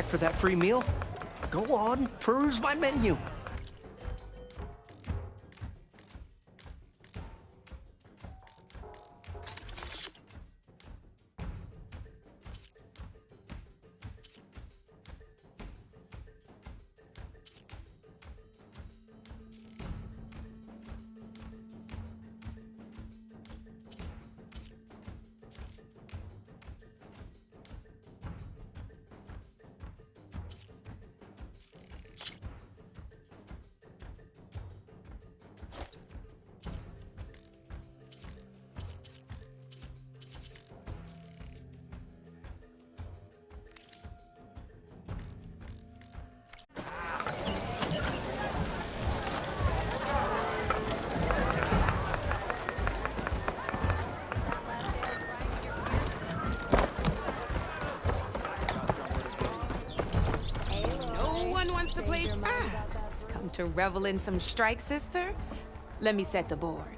back for that free meal? Go on, peruse my menu. Come to revel in some strike, sister? Let me set the board.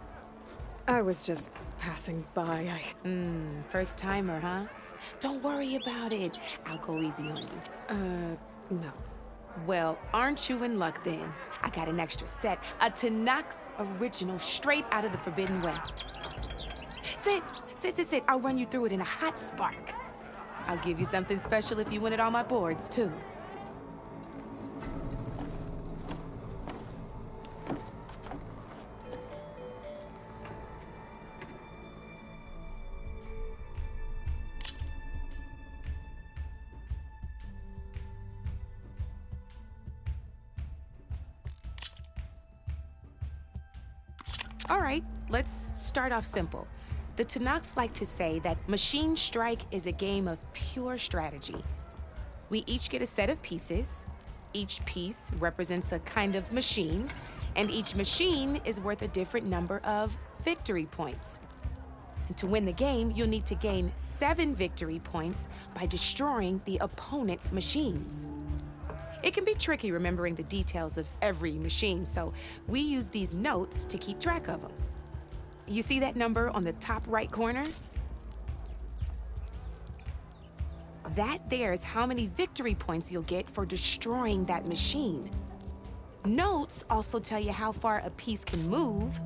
I was just passing by. First timer, huh? Don't worry about it. I'll go easy on you. No. Well, aren't you in luck then? I got an extra set, a Tanakh original straight out of the Forbidden West. Sit. I'll run you through it in a hot spark. I'll give you something special if you win it on my boards, too. All right, let's start off simple. The Tanakh like to say that Machine Strike is a game of pure strategy. We each get a set of pieces. Each piece represents a kind of machine, and each machine is worth a different number of victory points. And to win the game, you'll need to gain 7 victory points by destroying the opponent's machines. It can be tricky remembering the details of every machine, so we use these notes to keep track of them. You see that number on the top right corner? That there is how many victory points you'll get for destroying that machine. Notes also tell you how far a piece can move,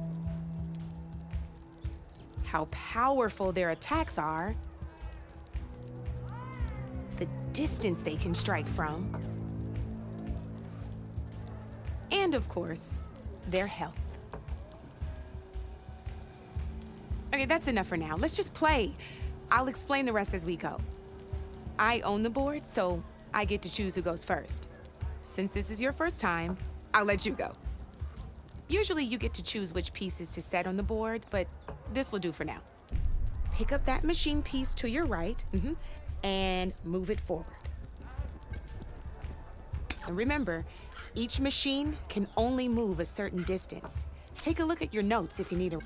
how powerful their attacks are, the distance they can strike from, and of course, their health. Okay, that's enough for now. Let's just play. I'll explain the rest as we go. I own the board, so I get to choose who goes first. Since this is your first time, I'll let you go. Usually you get to choose which pieces to set on the board, but this will do for now. Pick up that machine piece to your right, and move it forward. And remember, each machine can only move a certain distance. Take a look at your notes if you need a...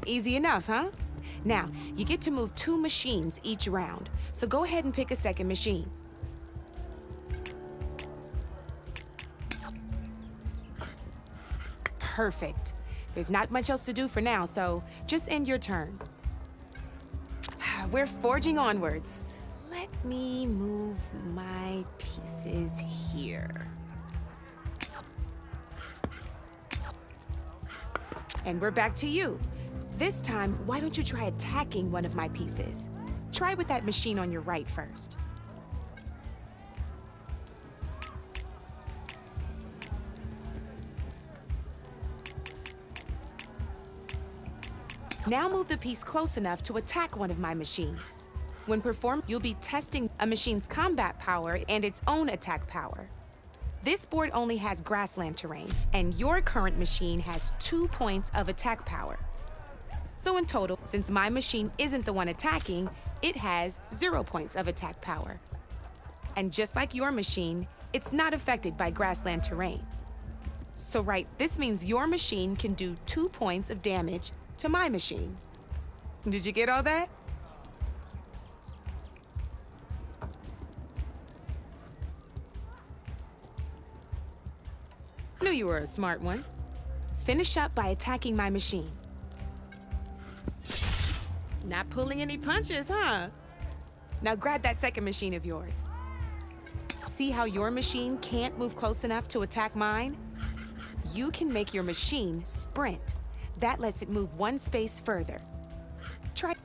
Easy enough, huh? Now, you get to move 2 machines each round, so go ahead and pick a second machine. Perfect. There's not much else to do for now, so just end your turn. We're forging onwards. Let me move my pieces here. And we're back to you. This time, why don't you try attacking one of my pieces? Try with that machine on your right first. Now move the piece close enough to attack one of my machines. When performed, you'll be testing a machine's combat power and its own attack power. This board only has grassland terrain, and your current machine has 2 points of attack power. So in total, since my machine isn't the one attacking, it has 0 points of attack power. And just like your machine, it's not affected by grassland terrain. So right, this means your machine can do 2 points of damage to my machine. Did you get all that? Knew you were a smart one. Finish up by attacking my machine. Not pulling any punches, huh? Now grab that second machine of yours. See how your machine can't move close enough to attack mine? You can make your machine sprint. That lets it move one space further. Try.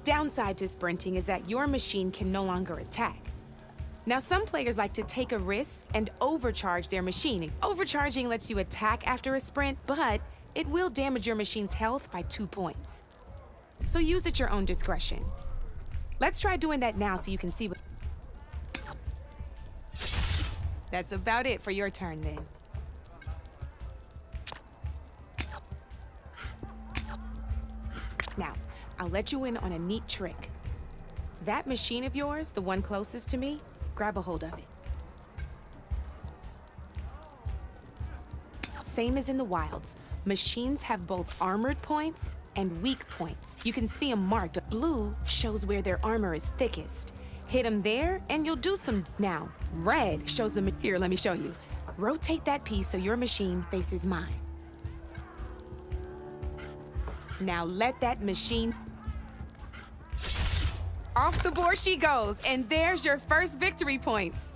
Downside to sprinting is that your machine can no longer attack. Now, some players like to take a risk and overcharge their machine. Overcharging lets you attack after a sprint, but it will damage your machine's health by 2 points. So use at your own discretion. Let's try doing that now so you can see what... That's about it for your turn then. Now, I'll let you in on a neat trick. That machine of yours, the one closest to me, grab a hold of it. Same as in the wilds, machines have both armored points and weak points. You can see them marked. Blue shows where their armor is thickest. Hit them there and you'll do some. Now, red shows them. Here, let me show you. Rotate that piece so your machine faces mine. Now let that machine... Off the board she goes, and there's your first victory points.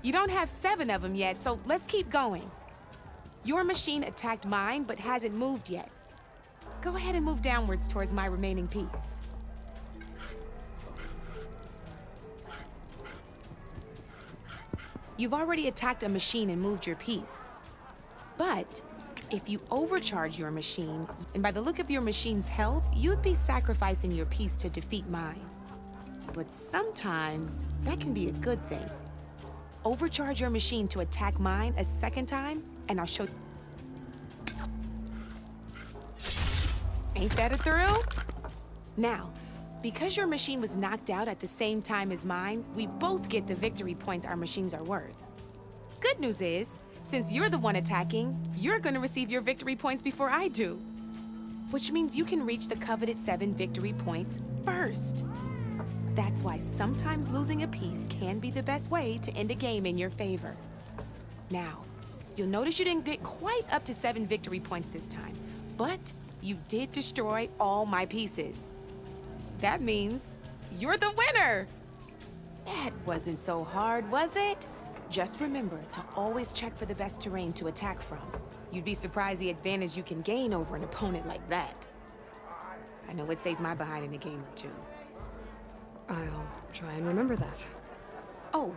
You don't have 7 of them yet, so let's keep going. Your machine attacked mine, but hasn't moved yet. Go ahead and move downwards towards my remaining piece. You've already attacked a machine and moved your piece. But if you overcharge your machine, and by the look of your machine's health, you'd be sacrificing your piece to defeat mine. But sometimes that can be a good thing. Overcharge your machine to attack mine a second time, and I'll show you. Ain't that a thrill? Now, because your machine was knocked out at the same time as mine, we both get the victory points our machines are worth. Good news is, since you're the one attacking, you're gonna receive your victory points before I do. Which means you can reach the coveted 7 victory points first. That's why sometimes losing a piece can be the best way to end a game in your favor. Now, you'll notice you didn't get quite up to 7 victory points this time, but you did destroy all my pieces. That means you're the winner! That wasn't so hard, was it? Just remember to always check for the best terrain to attack from. You'd be surprised the advantage you can gain over an opponent like that. I know it saved my behind in a game or two. I'll try and remember that. Oh,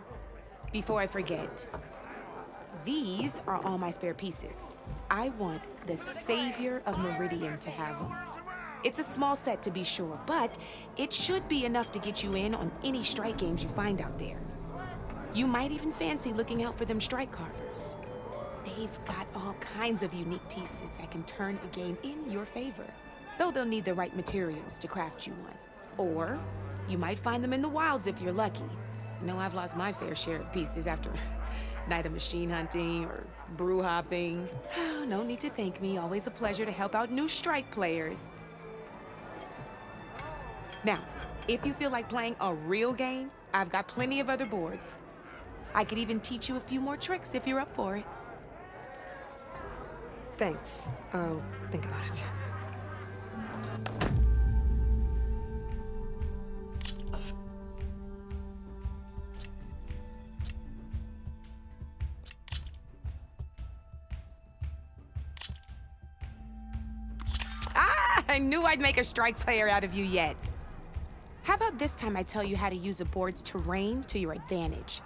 before I forget, these are all my spare pieces. I want the Savior of Meridian to have them. It's a small set to be sure, but it should be enough to get you in on any strike games you find out there. You might even fancy looking out for them strike carvers. They've got all kinds of unique pieces that can turn a game in your favor, though they'll need the right materials to craft you one. Or you might find them in the wilds if you're lucky. I know I've lost my fair share of pieces after a night of machine hunting or brew hopping. No need to thank me. Always a pleasure to help out new strike players. Now, if you feel like playing a real game, I've got plenty of other boards. I could even teach you a few more tricks if you're up for it. Thanks. I'll think about it. I knew I'd make a strike player out of you yet. How about this time I tell you how to use a board's terrain to your advantage?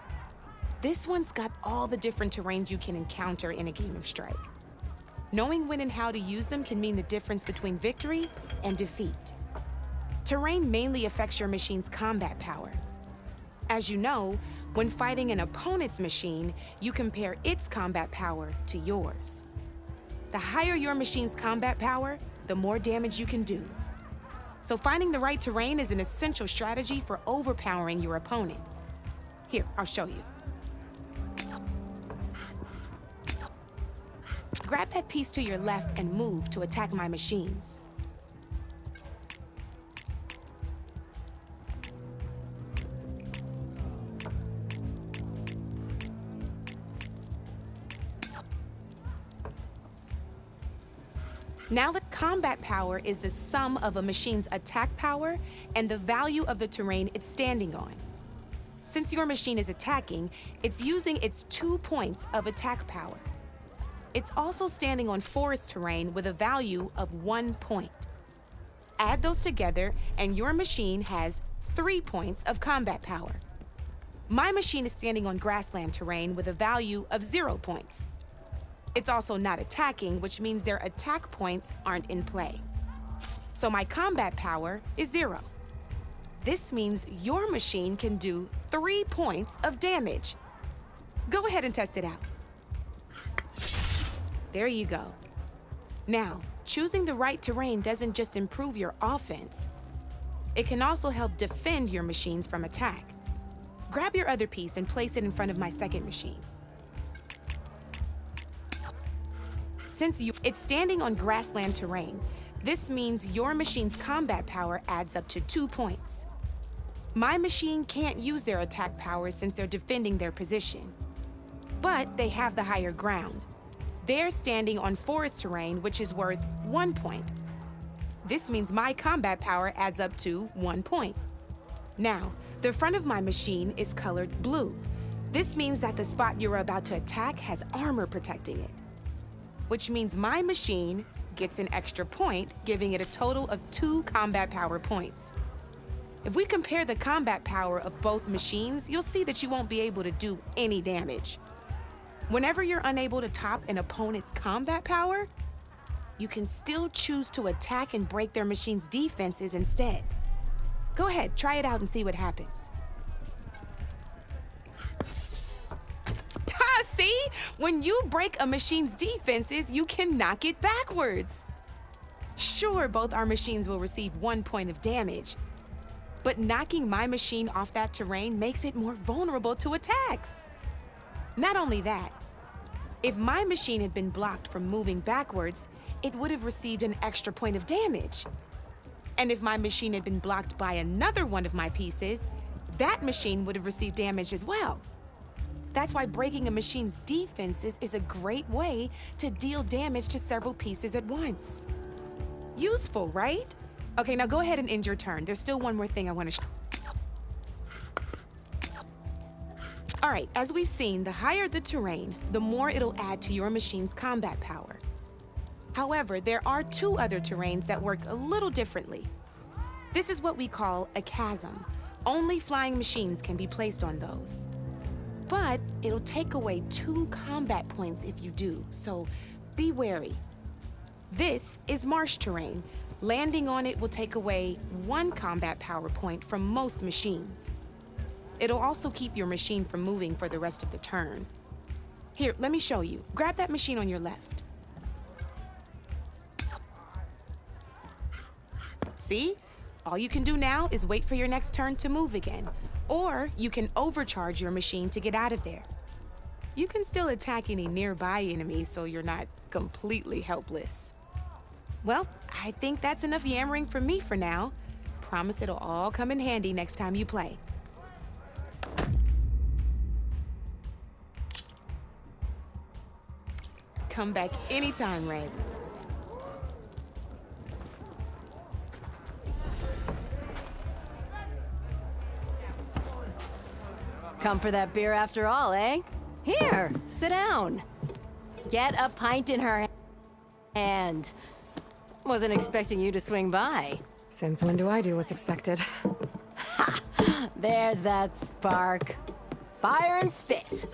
This one's got all the different terrains you can encounter in a game of Strike. Knowing when and how to use them can mean the difference between victory and defeat. Terrain mainly affects your machine's combat power. As you know, when fighting an opponent's machine, you compare its combat power to yours. The higher your machine's combat power, the more damage you can do. So finding the right terrain is an essential strategy for overpowering your opponent. Here, I'll show you. Grab that piece to your left and move to attack my machines. Now the combat power is the sum of a machine's attack power and the value of the terrain it's standing on. Since your machine is attacking, it's using its 2 points of attack power. It's also standing on forest terrain with a value of 1 point. Add those together and your machine has 3 points of combat power. My machine is standing on grassland terrain with a value of 0 points. It's also not attacking, which means their attack points aren't in play. So my combat power is 0. This means your machine can do 3 points of damage. Go ahead and test it out. There you go. Now, choosing the right terrain doesn't just improve your offense. It can also help defend your machines from attack. Grab your other piece and place it in front of my second machine. Since it's standing on grassland terrain, this means your machine's combat power adds up to 2 points. My machine can't use their attack power since they're defending their position. But they have the higher ground. They're standing on forest terrain, which is worth 1 point. This means my combat power adds up to 1 point. Now, the front of my machine is colored blue. This means that the spot you're about to attack has armor protecting it, which means my machine gets an extra point, giving it a total of 2 combat power points. If we compare the combat power of both machines, you'll see that you won't be able to do any damage. Whenever you're unable to top an opponent's combat power, you can still choose to attack and break their machine's defenses instead. Go ahead, try it out and see what happens. Ha, see? When you break a machine's defenses, you can knock it backwards. Sure, both our machines will receive 1 point of damage, but knocking my machine off that terrain makes it more vulnerable to attacks. Not only that, if my machine had been blocked from moving backwards, it would have received an extra point of damage. And if my machine had been blocked by another one of my pieces, that machine would have received damage as well. That's why breaking a machine's defenses is a great way to deal damage to several pieces at once. Useful, right? Okay, now go ahead and end your turn. There's still one more thing I want to show. All right, as we've seen, the higher the terrain, the more it'll add to your machine's combat power. However, there are 2 other terrains that work a little differently. This is what we call a chasm. Only flying machines can be placed on those. But it'll take away 2 combat points if you do, so be wary. This is marsh terrain. Landing on it will take away 1 combat power point from most machines. It'll also keep your machine from moving for the rest of the turn. Here, let me show you. Grab that machine on your left. See? All you can do now is wait for your next turn to move again. Or you can overcharge your machine to get out of there. You can still attack any nearby enemies so you're not completely helpless. Well, I think that's enough yammering from me for now. Promise it'll all come in handy next time you play. Come back anytime, Red. Come for that beer after all, eh? Here, sit down. Get a pint in her hand. Wasn't expecting you to swing by. Since when do I do what's expected? Ha! There's that spark. Fire and spit.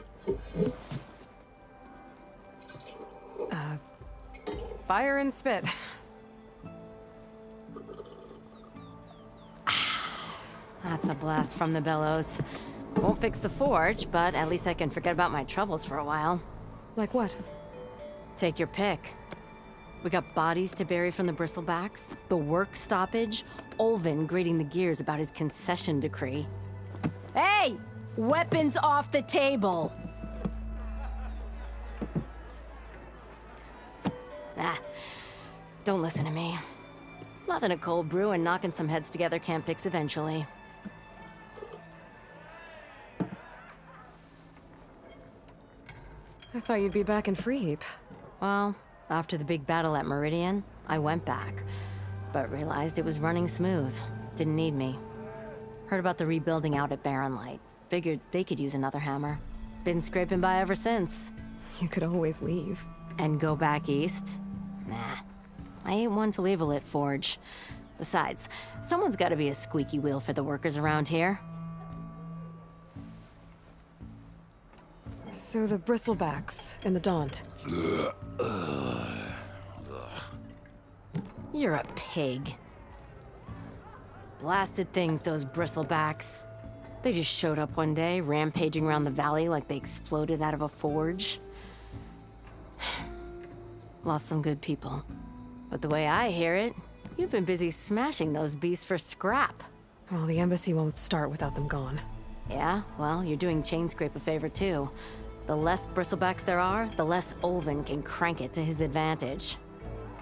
Fire and spit. That's a blast from the bellows. Won't fix the forge, but at least I can forget about my troubles for a while. Like what? Take your pick. We got bodies to bury from the bristlebacks, the work stoppage, Olvin grating the gears about his concession decree. Hey! Weapons off the table! Ah, don't listen to me. Nothing a cold brew and knocking some heads together can't fix eventually. I thought you'd be back in Freeheap. Well, after the big battle at Meridian, I went back, but realized it was running smooth. Didn't need me. Heard about the rebuilding out at Barren Light. Figured they could use another hammer. Been scraping by ever since. You could always leave. And go back east? Nah. I ain't one to leave a lit forge. Besides, someone's gotta be a squeaky wheel for the workers around here. So the bristlebacks in the Daunt. You're a pig. Blasted things, those bristlebacks. They just showed up one day, rampaging around the valley like they exploded out of a forge. Lost some good people. But the way I hear it, you've been busy smashing those beasts for scrap. Well, the embassy won't start without them gone. Yeah, well, you're doing Chainscrape a favor too. The less bristlebacks there are, the less Olvin can crank it to his advantage.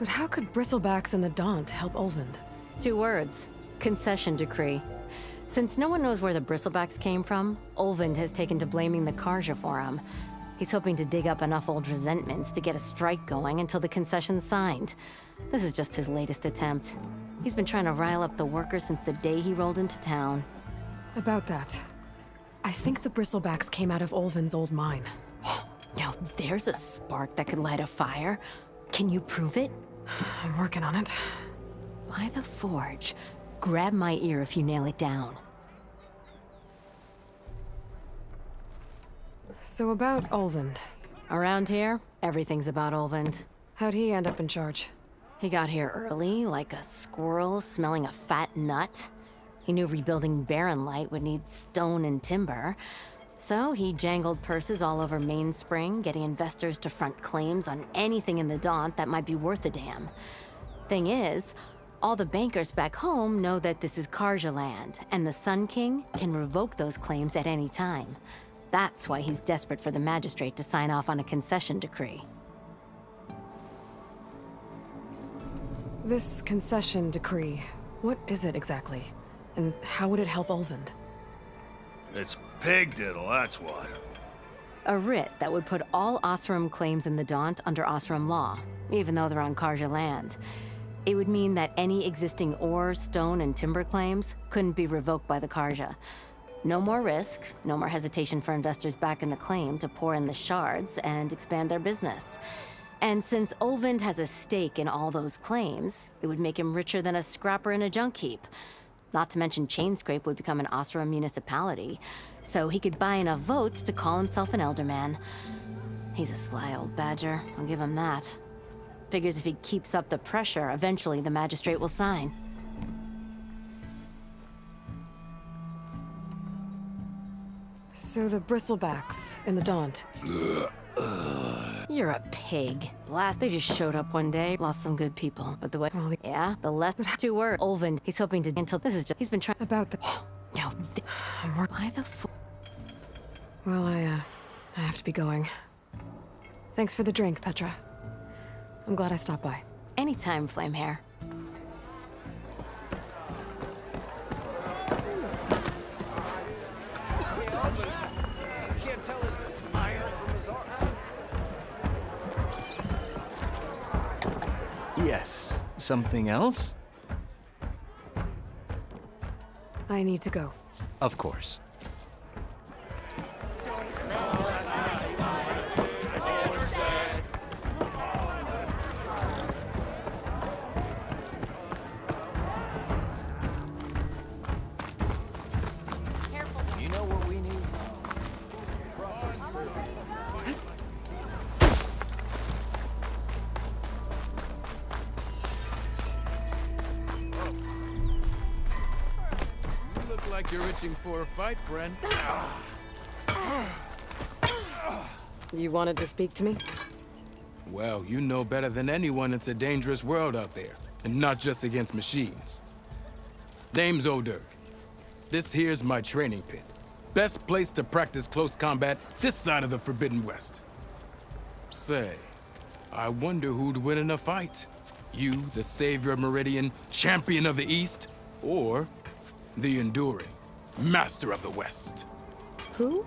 But how could bristlebacks in the Daunt help Ulvund? 2 words. Concession decree. Since no one knows where the bristlebacks came from, Olvin has taken to blaming the Karja for him. He's hoping to dig up enough old resentments to get a strike going until the concession's signed. This is just his latest attempt. He's been trying to rile up the workers since the day he rolled into town. About that, I think the bristlebacks came out of Ulvund's old mine. Now there's a spark that could light a fire. Can you prove it? I'm working on it. By the forge. Grab my ear if you nail it down. So about Ulvund. Around here, everything's about Olvend. How'd he end up in charge? He got here early, like a squirrel smelling a fat nut. He knew rebuilding Barren Light would need stone and timber. So he jangled purses all over Mainspring, getting investors to front claims on anything in the Daunt that might be worth a damn. Thing is, all the bankers back home know that this is Karja land, and the Sun King can revoke those claims at any time. That's why he's desperate for the magistrate to sign off on a concession decree. This concession decree, what is it exactly? And how would it help Ulvund? It's pig diddle, that's what. A writ that would put all Osram claims in the Daunt under Osram law, even though they're on Karja land. It would mean that any existing ore, stone, and timber claims couldn't be revoked by the Karja. No more risk, no more hesitation for investors back in the claim to pour in the shards and expand their business. And since Olvund has a stake in all those claims, it would make him richer than a scrapper in a junk heap. Not to mention Chainscrape would become an Osram municipality, so he could buy enough votes to call himself an elderman. He's a sly old badger, I'll give him that. Figures if he keeps up the pressure, eventually the magistrate will sign. So the bristlebacks in the Daunt. You're a pig. Last, they just showed up one day, lost some good people. But the way, Well, yeah, the less 2 words. Olvund, he's hoping to, until this is just, he's been trying. About the... Now, I'm working. why the Well, I have to be going. Thanks for the drink, Petra. I'm glad I stopped by. Anytime, Flamehair. Yes. Something else? I need to go. Of course. You know what we need? You look like you're itching for a fight, friend. You wanted to speak to me? Well, you know better than anyone it's a dangerous world out there, and not just against machines. Name's O'Dirk. This here's my training pit. Best place to practice close combat this side of the Forbidden West. Say, I wonder who'd win in a fight. You, the savior of Meridian, champion of the East, or the Enduring, master of the West. Who?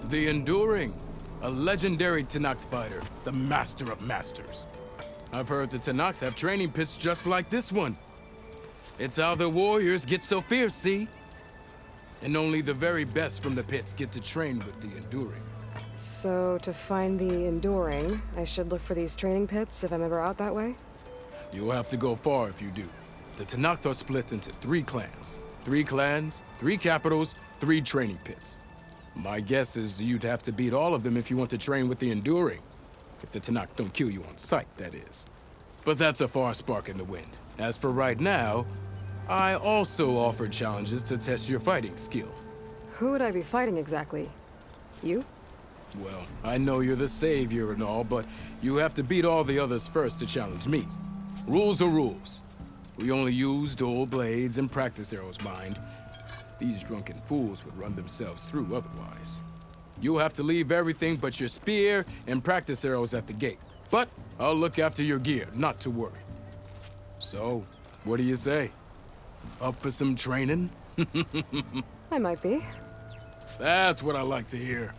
The Enduring, a legendary Tenakth fighter, the master of masters. I've heard the Tenakth have training pits just like this one. It's how the warriors get so fierce, see? And only the very best from the pits get to train with the Enduring. So, to find the Enduring, I should look for these training pits if I'm ever out that way? You'll have to go far if you do. The Tenakth are split into 3 clans. 3 clans, 3 capitals, 3 training pits. My guess is you'd have to beat all of them if you want to train with the Enduring. If the Tenakth don't kill you on sight, that is. But that's a far spark in the wind. As for right now, I also offer challenges to test your fighting skill. Who would I be fighting exactly? You? Well, I know you're the savior and all, but you have to beat all the others first to challenge me. Rules are rules. We only use dual blades and practice arrows, mind. These drunken fools would run themselves through otherwise. You'll have to leave everything but your spear and practice arrows at the gate. But I'll look after your gear, not to worry. So, what do you say? Up for some training? I might be. That's what I like to hear.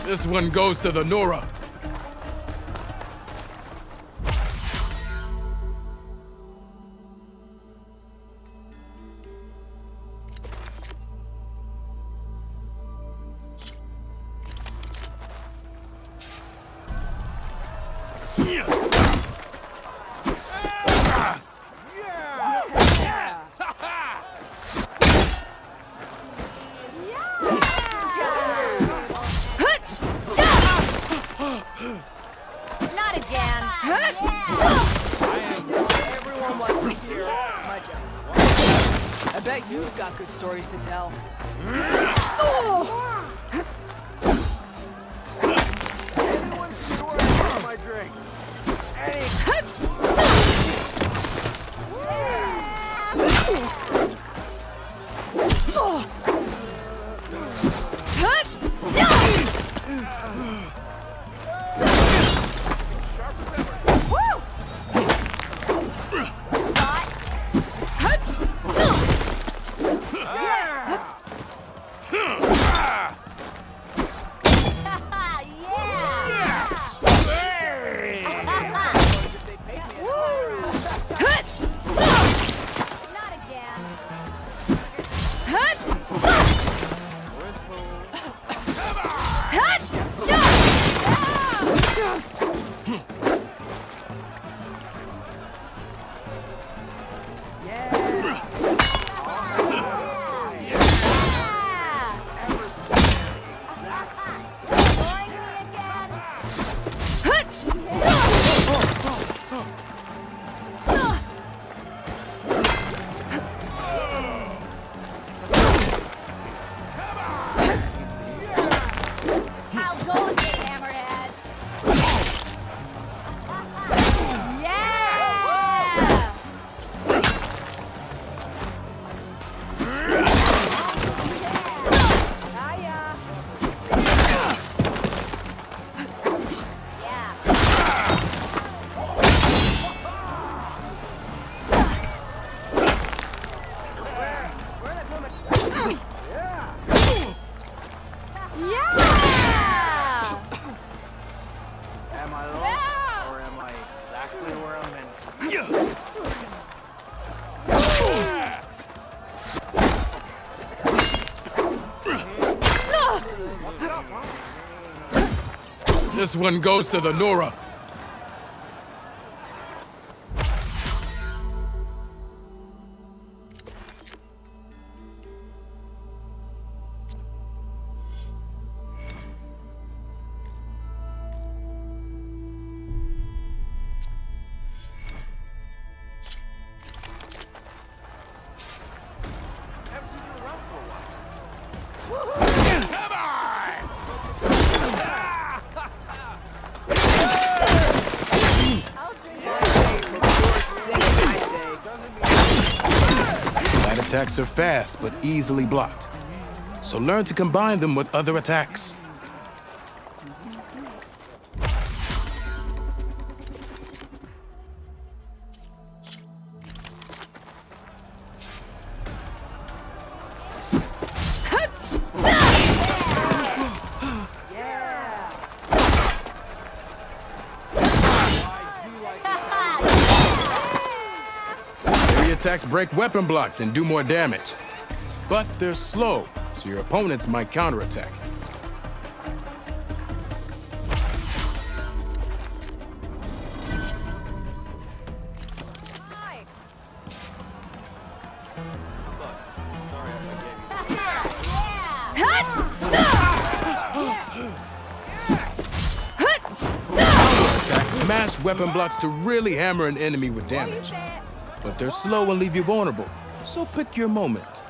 This one goes to the Nora. Not again. Everyone wants to hear my joke. I bet you've got good stories to tell. Everyone's sure about my drink. Am I lost, or am I exactly where I'm meant to be? This one goes to the Nora. Light attacks are fast, but easily blocked. So learn to combine them with other attacks. Attacks break weapon blocks and do more damage. But they're slow, so your opponents might counterattack. Attacks smash weapon blocks to really hammer an enemy with damage. But they're slow and leave you vulnerable, so pick your moment.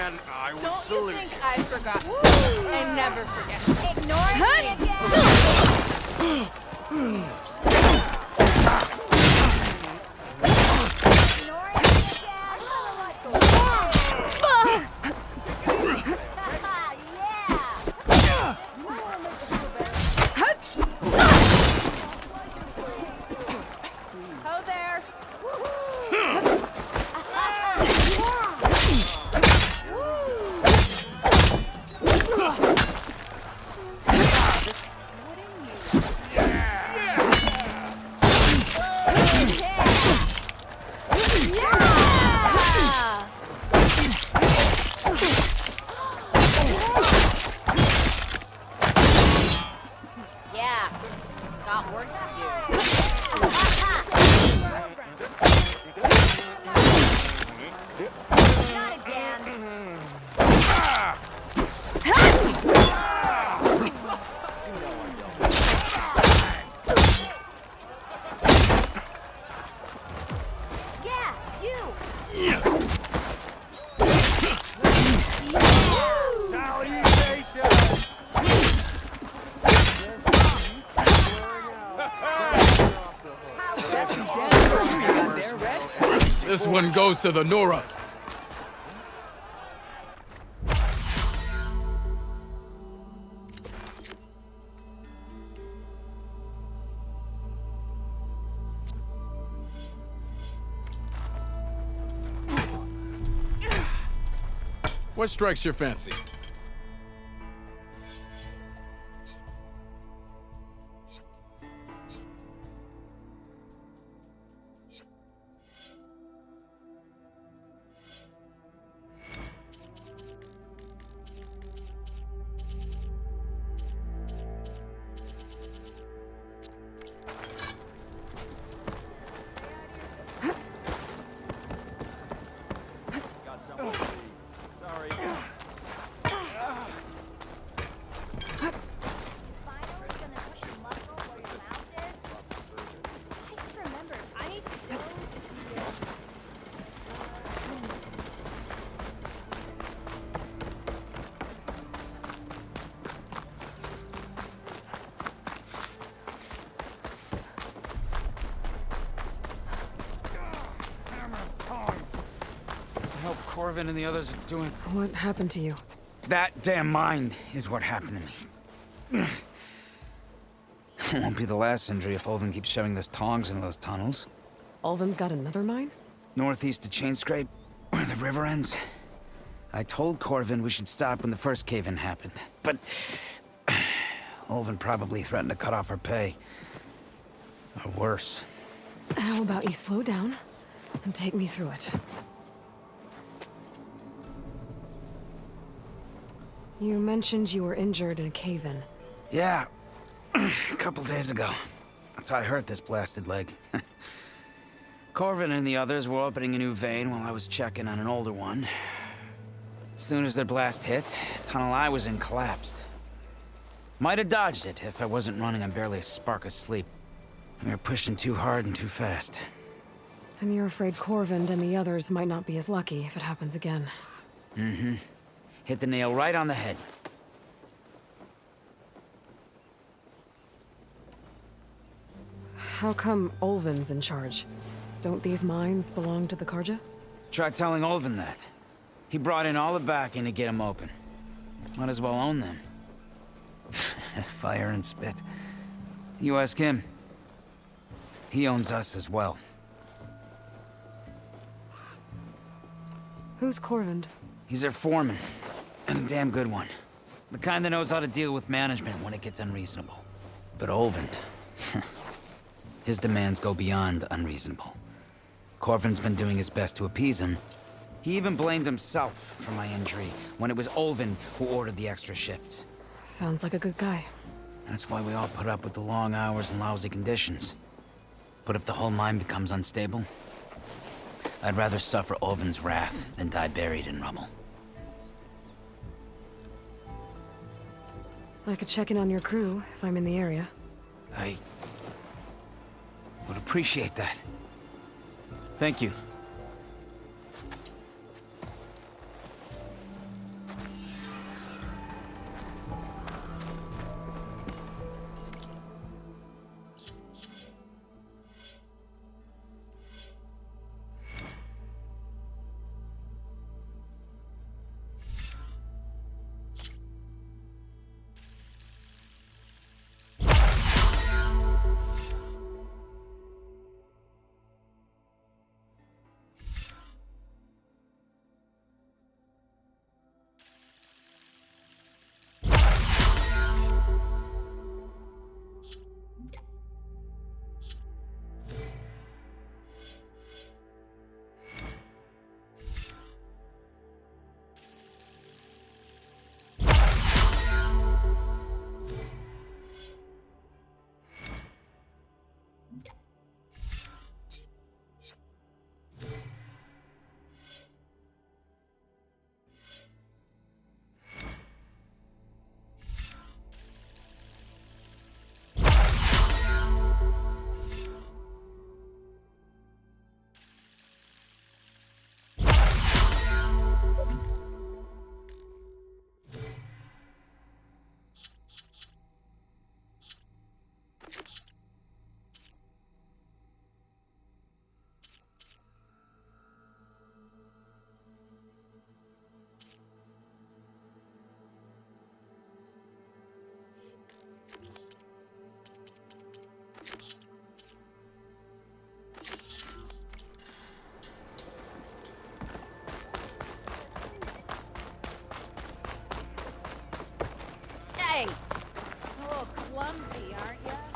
again. I was Don't silly. you think I forgot? I never forget. Ignoring me Ho there. Yeah, got work to do. Not again. Yeah, you. This one goes to the Nora. What strikes your fancy? Help Corvin and the others are doing. What happened to you? That damn mine is what happened to me. It won't be the last injury if Olvin keeps shoving those tongs into those tunnels. Ulvin's got another mine? Northeast of Chainscrape, where the river ends. I told Corvin we should stop when the first cave-in happened, but Olvin probably threatened to cut off our pay. Or worse. How about you slow down and take me through it? You mentioned you were injured in a cave-in. Yeah, a couple days ago. That's how I hurt this blasted leg. Corvin and the others were opening a new vein while I was checking on an older one. As soon as their blast hit, the tunnel I was in collapsed. Might have dodged it if I wasn't running on barely a spark of sleep. We were pushing too hard and too fast. And you're afraid Corvin and the others might not be as lucky if it happens again. Mm-hmm. Hit the nail right on the head. How come Ulvin's in charge? Don't these mines belong to the Karja? Try telling Olvin that. He brought in all the backing to get them open. Might as well own them. Fire and spit. You ask him. He owns us as well. Who's Corvin? He's their foreman. And a damn good one. The kind that knows how to deal with management when it gets unreasonable. But Olvin... his demands go beyond unreasonable. Corvin's been doing his best to appease him. He even blamed himself for my injury when it was Olvin who ordered the extra shifts. Sounds like a good guy. That's why we all put up with the long hours and lousy conditions. But if the whole mine becomes unstable, I'd rather suffer Olvin's wrath than die buried in rubble. I could check in on your crew if I'm in the area. I would appreciate that. Thank you. Hey! A little clumsy, aren't ya?